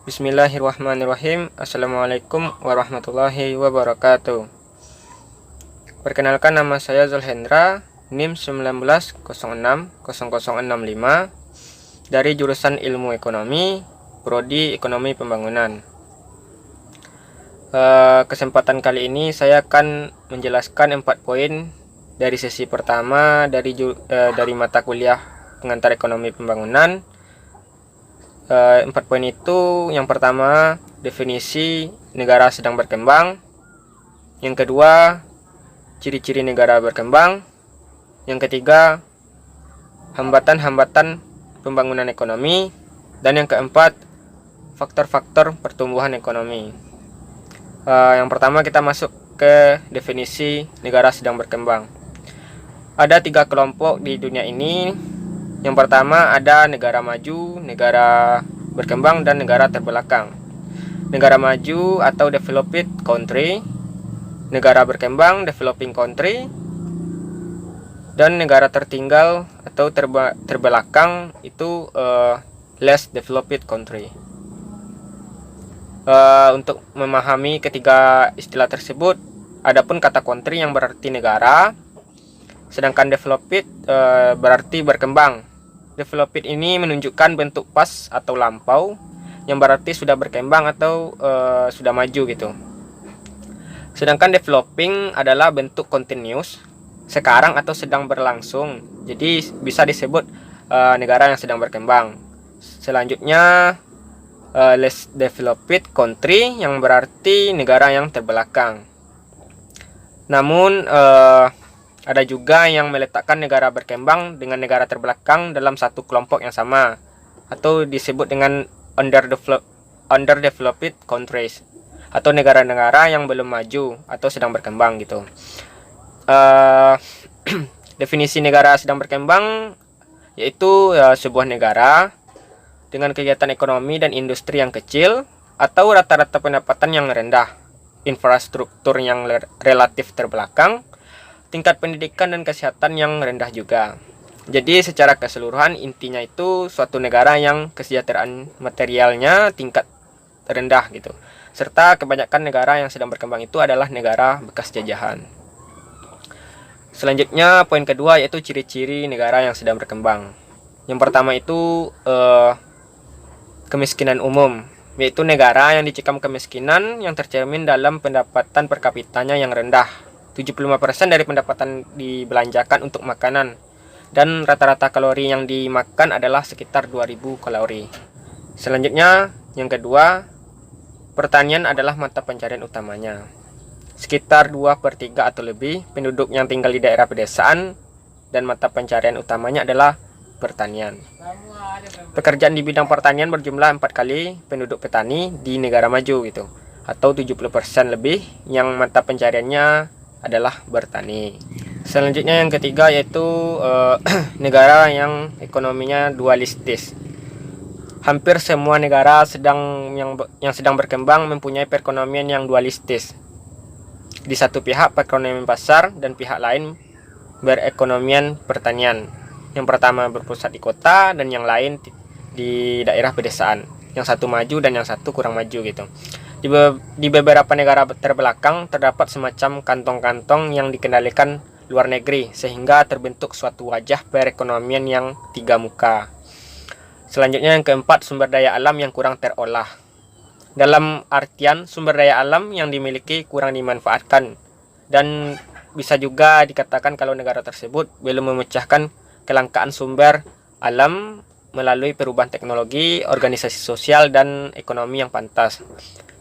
Bismillahirrahmanirrahim. Assalamualaikum warahmatullahi wabarakatuh. Perkenalkan, nama saya Zulhendra, NIM 19060065 dari jurusan Ilmu Ekonomi, Prodi Ekonomi Pembangunan. Kesempatan kali ini saya akan menjelaskan 4 poin dari sesi pertama dari mata kuliah pengantar ekonomi pembangunan. 4 poin itu, yang pertama definisi negara sedang berkembang, yang kedua ciri-ciri negara berkembang, yang ketiga hambatan-hambatan pembangunan ekonomi, dan yang keempat faktor-faktor pertumbuhan ekonomi. Yang pertama kita masuk ke definisi negara sedang berkembang. Ada 3 kelompok di dunia ini. Yang pertama ada negara maju, negara berkembang, dan negara terbelakang. Negara maju atau developed country, negara berkembang developing country, dan negara tertinggal atau terbelakang itu less developed country. Untuk memahami ketiga istilah tersebut, adapun kata country yang berarti negara, sedangkan developed berarti berkembang. Developed ini menunjukkan bentuk pas atau lampau, yang berarti sudah berkembang atau sudah maju gitu. Sedangkan developing adalah bentuk continuous, sekarang atau sedang berlangsung. Jadi bisa disebut negara yang sedang berkembang. Selanjutnya less developed country, yang berarti negara yang terbelakang. Namun ada juga yang meletakkan negara berkembang dengan negara terbelakang dalam satu kelompok yang sama, atau disebut dengan underdeveloped countries, atau negara-negara yang belum maju atau sedang berkembang gitu. Definisi negara sedang berkembang yaitu sebuah negara dengan kegiatan ekonomi dan industri yang kecil, atau rata-rata pendapatan yang rendah, infrastruktur yang relatif terbelakang, tingkat pendidikan dan kesehatan yang rendah juga. Jadi secara keseluruhan intinya itu suatu negara yang kesejahteraan materialnya tingkat rendah gitu. Serta kebanyakan negara yang sedang berkembang itu adalah negara bekas jajahan. Selanjutnya poin kedua yaitu ciri-ciri negara yang sedang berkembang. Yang pertama itu kemiskinan umum, yaitu negara yang dicekam kemiskinan yang tercermin dalam pendapatan per kapitanya yang rendah. 75% dari pendapatan dibelanjakan untuk makanan, dan rata-rata kalori yang dimakan adalah sekitar 2000 kalori. Selanjutnya, yang kedua, pertanian adalah mata pencarian utamanya. Sekitar 2/3 atau lebih penduduk yang tinggal di daerah pedesaan, dan mata pencarian utamanya adalah pertanian. Pekerjaan di bidang pertanian berjumlah 4 kali penduduk petani di negara maju gitu, atau 70% lebih yang mata pencariannya adalah bertani. Selanjutnya yang ketiga yaitu negara yang ekonominya dualistis. Hampir semua negara yang sedang berkembang mempunyai perekonomian yang dualistis. Di satu pihak perekonomian pasar dan pihak lain berekonomian pertanian. Yang pertama berpusat di kota dan yang lain di daerah pedesaan. Yang satu maju dan yang satu kurang maju gitu. Di beberapa negara terbelakang terdapat semacam kantong-kantong yang dikendalikan luar negeri, sehingga terbentuk suatu wajah perekonomian yang 3 muka. Selanjutnya yang keempat, sumber daya alam yang kurang terolah. Dalam artian sumber daya alam yang dimiliki kurang dimanfaatkan, dan bisa juga dikatakan kalau negara tersebut belum memecahkan kelangkaan sumber alam melalui perubahan teknologi, organisasi sosial, dan ekonomi yang pantas.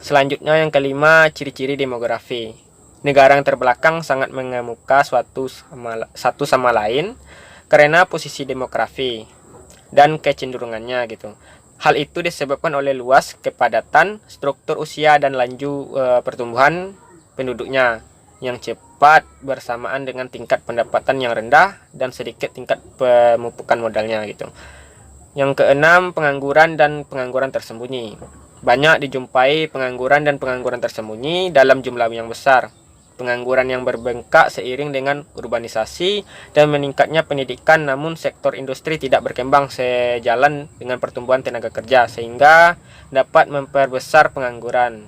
Selanjutnya yang kelima, ciri-ciri demografi. Negara yang terbelakang sangat mengemuka satu sama lain karena posisi demografi dan kecenderungannya gitu. Hal itu disebabkan oleh luas, kepadatan, struktur usia, dan laju pertumbuhan penduduknya yang cepat bersamaan dengan tingkat pendapatan yang rendah dan sedikit tingkat pemupukan modalnya gitu. Yang keenam, pengangguran dan pengangguran tersembunyi. Banyak dijumpai pengangguran dan pengangguran tersembunyi dalam jumlah yang besar. pengangguran yang berbengkak seiring dengan urbanisasi dan meningkatnya pendidikan, namun sektor industri tidak berkembang sejalan dengan pertumbuhan tenaga kerja sehingga dapat memperbesar pengangguran.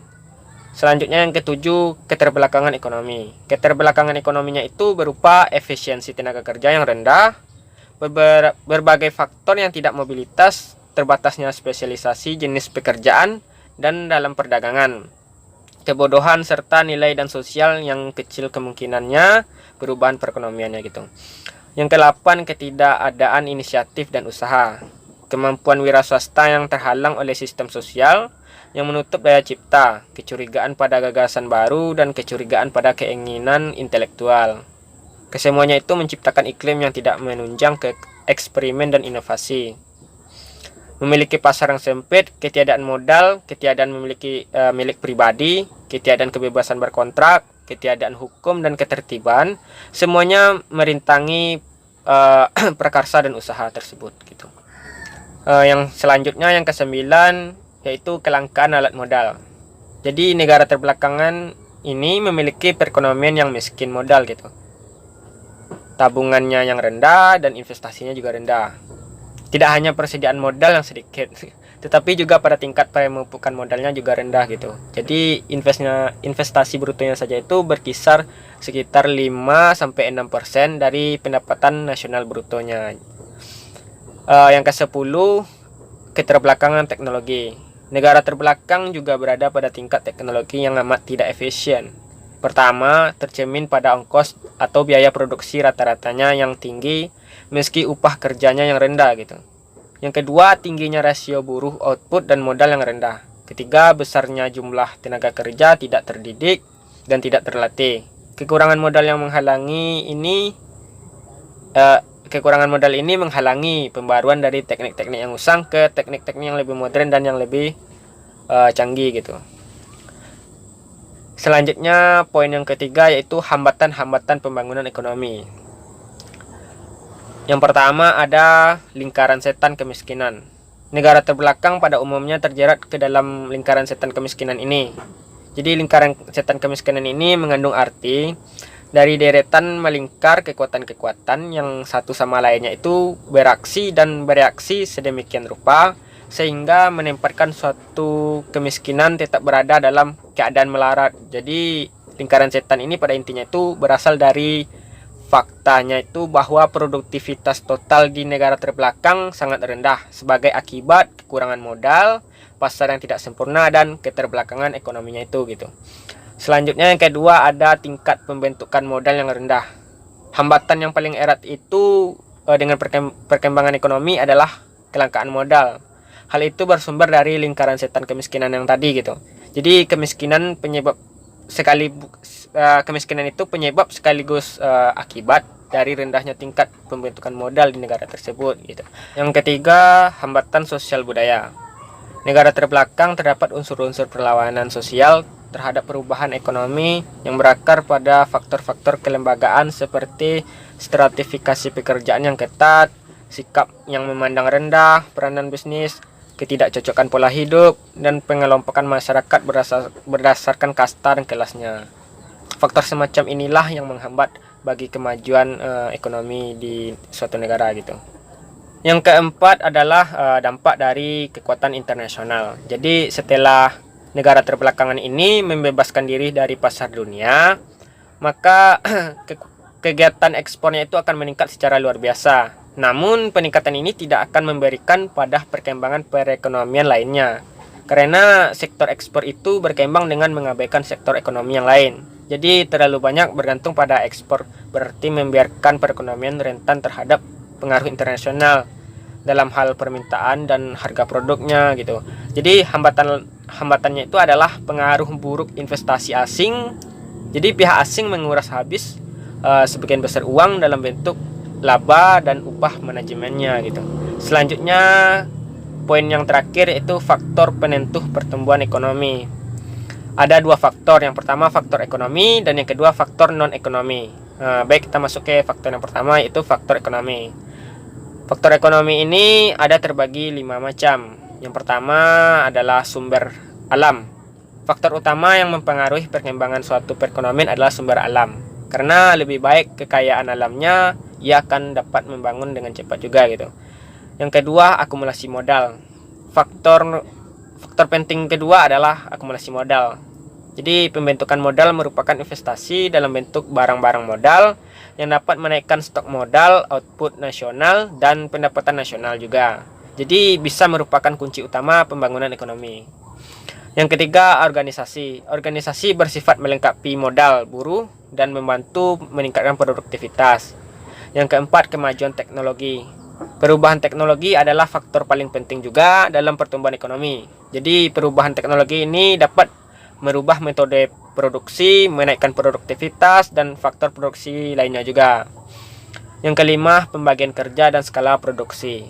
Selanjutnya yang ketujuh, keterbelakangan ekonomi. Keterbelakangan ekonominya itu berupa efisiensi tenaga kerja yang rendah, berbagai faktor yang tidak mobilitas, terbatasnya spesialisasi jenis pekerjaan dan dalam perdagangan, kebodohan serta nilai dan sosial yang kecil kemungkinannya perubahan perekonomiannya gitu. Yang ke-8, ketidakadaan inisiatif dan usaha. Kemampuan wira swasta yang terhalang oleh sistem sosial yang menutup daya cipta, kecurigaan pada gagasan baru dan kecurigaan pada keinginan intelektual. Kesemuanya itu menciptakan iklim yang tidak menunjang ke eksperimen dan inovasi. Memiliki pasar yang sempit, ketiadaan modal, ketiadaan memiliki milik pribadi, ketiadaan kebebasan berkontrak, ketiadaan hukum dan ketertiban, semuanya merintangi prakarsa dan usaha tersebut gitu. Yang selanjutnya yang ke-9 yaitu kelangkaan alat modal. Jadi negara terbelakangan ini memiliki perekonomian yang miskin modal gitu. Tabungannya yang rendah dan investasinya juga rendah. Tidak hanya persediaan modal yang sedikit, tetapi juga pada tingkat pemupukan modalnya juga rendah gitu. Jadi investasi brutonya saja itu berkisar sekitar 5-6% dari pendapatan nasional brutonya. Yang ke-10, keterbelakangan teknologi. Negara terbelakang juga berada pada tingkat teknologi yang amat tidak efisien. Pertama, tercermin pada ongkos atau biaya produksi rata-ratanya yang tinggi meski upah kerjanya yang rendah gitu. Yang kedua, tingginya rasio buruh output dan modal yang rendah. Ketiga, besarnya jumlah tenaga kerja tidak terdidik dan tidak terlatih. Kekurangan modal ini menghalangi pembaruan dari teknik-teknik yang usang ke teknik-teknik yang lebih modern dan yang lebih canggih gitu. Selanjutnya poin yang ketiga yaitu hambatan-hambatan pembangunan ekonomi. Yang pertama ada lingkaran setan kemiskinan. Negara terbelakang pada umumnya terjerat ke dalam lingkaran setan kemiskinan ini. Jadi lingkaran setan kemiskinan ini mengandung arti dari deretan melingkar kekuatan-kekuatan yang satu sama lainnya itu beraksi dan bereaksi sedemikian rupa sehingga menempatkan suatu kemiskinan tetap berada dalam keadaan melarat. Jadi lingkaran setan ini pada intinya itu berasal dari faktanya itu bahwa produktivitas total di negara terbelakang sangat rendah sebagai akibat kekurangan modal, pasar yang tidak sempurna dan keterbelakangan ekonominya itu gitu. Selanjutnya yang kedua ada tingkat pembentukan modal yang rendah. Hambatan yang paling erat itu dengan perkembangan ekonomi adalah kelangkaan modal. Hal itu bersumber dari lingkaran setan kemiskinan yang tadi gitu. Jadi kemiskinan itu penyebab sekaligus akibat dari rendahnya tingkat pembentukan modal di negara tersebut gitu. Yang ketiga, hambatan sosial budaya. Negara terbelakang terdapat unsur-unsur perlawanan sosial terhadap perubahan ekonomi yang berakar pada faktor-faktor kelembagaan seperti stratifikasi pekerjaan yang ketat, sikap yang memandang rendah peranan bisnis, ketidakcocokan pola hidup, dan pengelompokan masyarakat berdasarkan kasta dan kelasnya. Faktor semacam inilah yang menghambat bagi kemajuan ekonomi di suatu negara gitu. Yang keempat adalah dampak dari kekuatan internasional. Jadi setelah negara terbelakangan ini membebaskan diri dari pasar dunia, maka kegiatan ekspornya itu akan meningkat secara luar biasa. Namun peningkatan ini tidak akan memberikan pada perkembangan perekonomian lainnya, karena sektor ekspor itu berkembang dengan mengabaikan sektor ekonomi yang lain. Jadi terlalu banyak bergantung pada ekspor, berarti membiarkan perekonomian rentan terhadap pengaruh internasional dalam hal permintaan dan harga produknya gitu. Jadi hambatannya itu adalah pengaruh buruk investasi asing. Jadi pihak asing menguras habis sebagian besar uang dalam bentuk laba dan upah manajemennya gitu. Selanjutnya poin yang terakhir itu faktor penentu pertumbuhan ekonomi. Ada dua faktor, yang pertama faktor ekonomi dan yang kedua faktor non ekonomi. Baik, kita masuk ke faktor yang pertama yaitu faktor ekonomi. Faktor ekonomi ini ada terbagi 5 macam. Yang pertama adalah sumber alam. Faktor utama yang mempengaruhi perkembangan suatu perekonomian adalah sumber alam. Karena lebih baik kekayaan alamnya, ia akan dapat membangun dengan cepat juga gitu. Yang kedua, akumulasi modal. Faktor penting kedua adalah akumulasi modal. Jadi pembentukan modal merupakan investasi dalam bentuk barang-barang modal yang dapat menaikkan stok modal, output nasional, dan pendapatan nasional juga. Jadi bisa merupakan kunci utama pembangunan ekonomi. Yang ketiga, organisasi. Organisasi bersifat melengkapi modal buruh dan membantu meningkatkan produktivitas. Yang keempat, kemajuan teknologi. Perubahan teknologi adalah faktor paling penting juga dalam pertumbuhan ekonomi. Jadi perubahan teknologi ini dapat merubah metode produksi, menaikkan produktivitas, dan faktor produksi lainnya juga. Yang kelima, pembagian kerja dan skala produksi.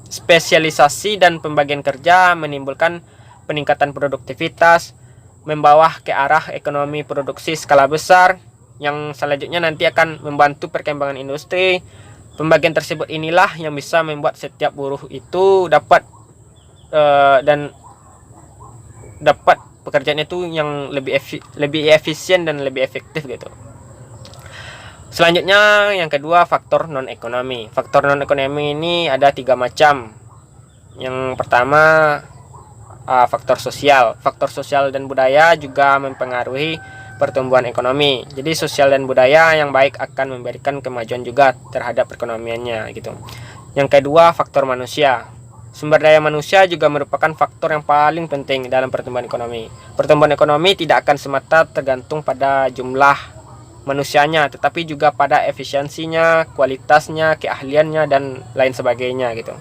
Spesialisasi dan pembagian kerja menimbulkan peningkatan produktivitas, membawa ke arah ekonomi produksi skala besar, yang selanjutnya nanti akan membantu perkembangan industri. Pembagian tersebut inilah yang bisa membuat setiap buruh itu dapat pekerjaannya itu yang lebih efisien dan lebih efektif gitu. Selanjutnya yang kedua, faktor non ekonomi. Faktor non ekonomi ini ada 3 macam. Yang pertama, faktor sosial. Faktor sosial dan budaya juga mempengaruhi pertumbuhan ekonomi. Jadi sosial dan budaya yang baik akan memberikan kemajuan juga terhadap perekonomiannya gitu. Yang kedua, faktor manusia. Sumber daya manusia juga merupakan faktor yang paling penting dalam pertumbuhan ekonomi. Pertumbuhan ekonomi tidak akan semata tergantung pada jumlah manusianya, tetapi juga pada efisiensinya, kualitasnya, keahliannya, dan lain sebagainya gitu.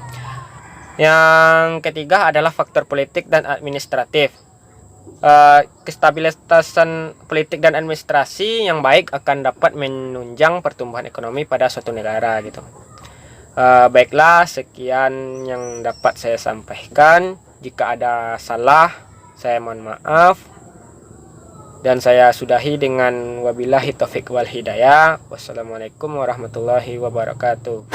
Yang ketiga adalah faktor politik dan administratif. Kestabilitasan politik dan administrasi yang baik akan dapat menunjang pertumbuhan ekonomi pada suatu negara gitu. Baiklah, sekian yang dapat saya sampaikan. Jika ada salah, saya mohon maaf. Dan saya sudahi dengan wabillahi taufik wal hidayah. Wassalamualaikum warahmatullahi wabarakatuh.